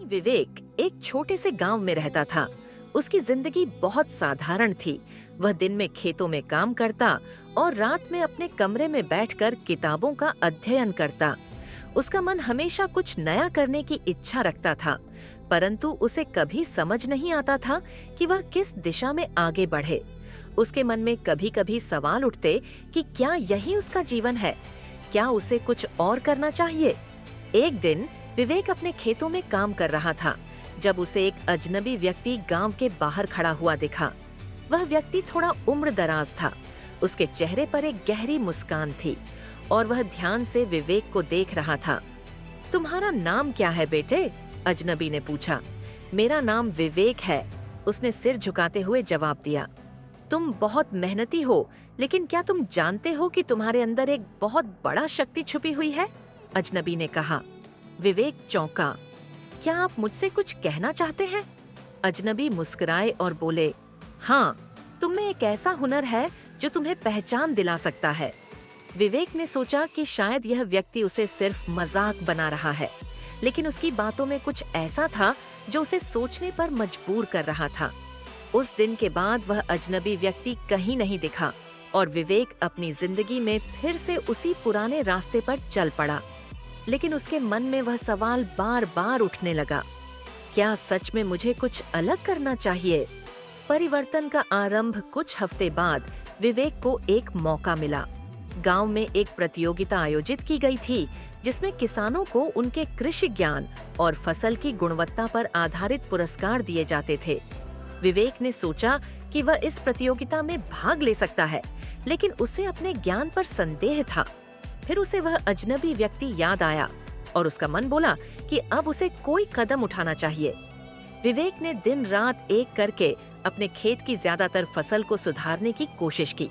विवेक एक छोटे से गांव में रहता था। उसकी जिंदगी बहुत साधारण थी। वह दिन में खेतों में काम करता और रात में अपने कमरे में बैठकर किताबों का अध्ययन करता। उसका मन हमेशा कुछ नया करने की इच्छा रखता था, परंतु उसे कभी समझ नहीं आता था कि वह किस दिशा में आगे बढ़े। उसके मन में कभी कभी सवाल उठते कि क्या यही उसका जीवन है? क्या उसे कुछ और करना चाहिए? एक दिन विवेक अपने खेतों में काम कर रहा था जब उसे एक अजनबी व्यक्ति गांव के बाहर खड़ा हुआ दिखा। वह व्यक्ति थोड़ा उम्र दराज था। उसके चेहरे पर एक गहरी मुस्कान थी और वह ध्यान से विवेक को देख रहा था। तुम्हारा नाम क्या है बेटे? अजनबी ने पूछा। मेरा नाम विवेक है, उसने सिर झुकाते हुए जवाब दिया। तुम बहुत मेहनती हो, लेकिन क्या तुम जानते हो कि तुम्हारे अंदर एक बहुत बड़ा शक्ति छुपी हुई है? अजनबी ने कहा। विवेक चौंका। क्या आप मुझसे कुछ कहना चाहते हैं? अजनबी मुस्कुराए और बोले, हाँ, तुम में एक ऐसा हुनर है जो तुम्हें पहचान दिला सकता है। विवेक ने सोचा कि शायद यह व्यक्ति उसे सिर्फ मजाक बना रहा है, लेकिन उसकी बातों में कुछ ऐसा था जो उसे सोचने पर मजबूर कर रहा था। उस दिन के बाद वह अजनबी व्यक्ति कहीं नहीं दिखा और विवेक अपनी जिंदगी में फिर से उसी पुराने रास्ते पर चल पड़ा। लेकिन उसके मन में वह सवाल बार बार उठने लगा, क्या सच में मुझे कुछ अलग करना चाहिए? परिवर्तन का आरंभ कुछ हफ्ते बाद विवेक को एक मौका मिला। गांव में एक प्रतियोगिता आयोजित की गई थी जिसमें किसानों को उनके कृषि ज्ञान और फसल की गुणवत्ता पर आधारित पुरस्कार दिए जाते थे। विवेक ने सोचा कि वह इस प्रतियोगिता में भाग ले सकता है, लेकिन उसे अपने ज्ञान पर संदेह था। फिर उसे वह अजनबी व्यक्ति याद आया और उसका मन बोला कि अब उसे कोई कदम उठाना चाहिए। विवेक ने दिन रात एक करके अपने खेत की ज्यादातर फसल को सुधारने की कोशिश की।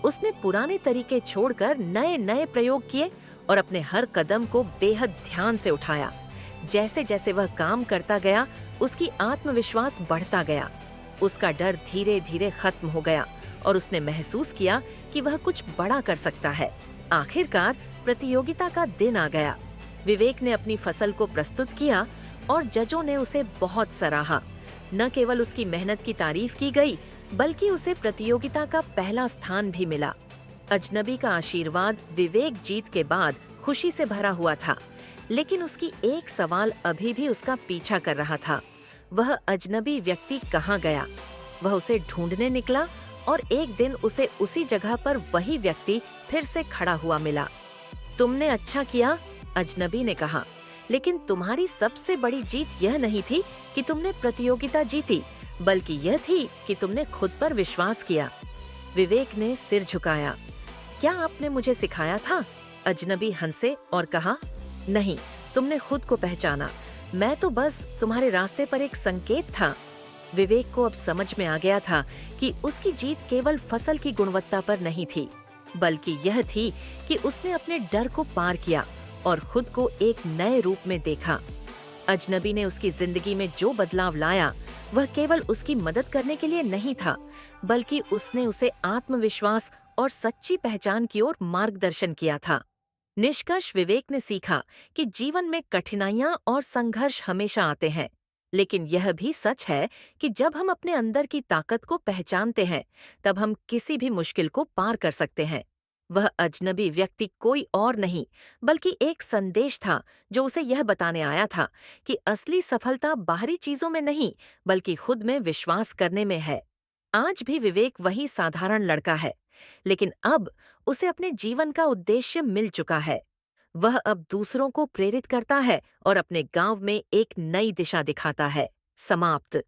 उसने पुराने तरीके छोड़कर नए नए प्रयोग किए और अपने हर कदम को बेहद ध्यान से उठाया। जैसे जैसे वह काम करता गया, उसकी आत्मविश्वास बढ़ता गया। उसका डर धीरे धीरे खत्म हो गया और उसने महसूस किया कि वह कुछ बड़ा कर सकता है। आखिरकार प्रतियोगिता का दिन आ गया। विवेक ने अपनी फसल को प्रस्तुत किया और जजों ने उसे बहुत सराहा। न केवल उसकी मेहनत की तारीफ की गई, बल्कि उसे प्रतियोगिता का पहला स्थान भी मिला। अजनबी का आशीर्वाद विवेक जीत के बाद खुशी से भरा हुआ था, लेकिन उसकी एक सवाल अभी भी उसका पीछा कर रहा था। वह अजनबी व्यक्ति कहाँ गया? वह उसे ढूंढने निकला और एक दिन उसे उसी जगह पर वही व्यक्ति फिर से खड़ा हुआ मिला। तुमने अच्छा किया, अजनबी ने कहा, लेकिन तुम्हारी सबसे बड़ी जीत यह नहीं थी कि तुमने प्रतियोगिता जीती, बल्कि यह थी कि तुमने खुद पर विश्वास किया। विवेक ने सिर झुकाया। क्या आपने मुझे सिखाया था? अजनबी हंसे और कहा, नहीं, तुमने खुद को पहचाना। मैं तो बस तुम्हारे रास्ते पर एक संकेत था। विवेक को अब समझ में आ गया था कि उसकी जीत केवल फसल की गुणवत्ता पर नहीं थी, बल्कि यह थी कि उसने अपने डर को पार किया और खुद को एक नए रूप में देखा। अजनबी ने उसकी जिंदगी में जो बदलाव लाया, वह केवल उसकी मदद करने के लिए नहीं था, बल्कि उसने उसे आत्मविश्वास और सच्ची पहचान की ओर मार्गदर्शन किया था। निष्कर्ष विवेक ने सीखा कि जीवन में कठिनाइयां और संघर्ष हमेशा आते हैं, लेकिन यह भी सच है कि जब हम अपने अंदर की ताकत को पहचानते हैं, तब हम किसी भी मुश्किल को पार कर सकते हैं। वह अजनबी व्यक्ति कोई और नहीं, बल्कि एक संदेश था जो उसे यह बताने आया था कि असली सफलता बाहरी चीजों में नहीं, बल्कि खुद में विश्वास करने में है। आज भी विवेक वही साधारण लड़का है, लेकिन अब उसे अपने जीवन का उद्देश्य मिल चुका है। वह अब दूसरों को प्रेरित करता है और अपने गांव में एक नई दिशा दिखाता है। समाप्त।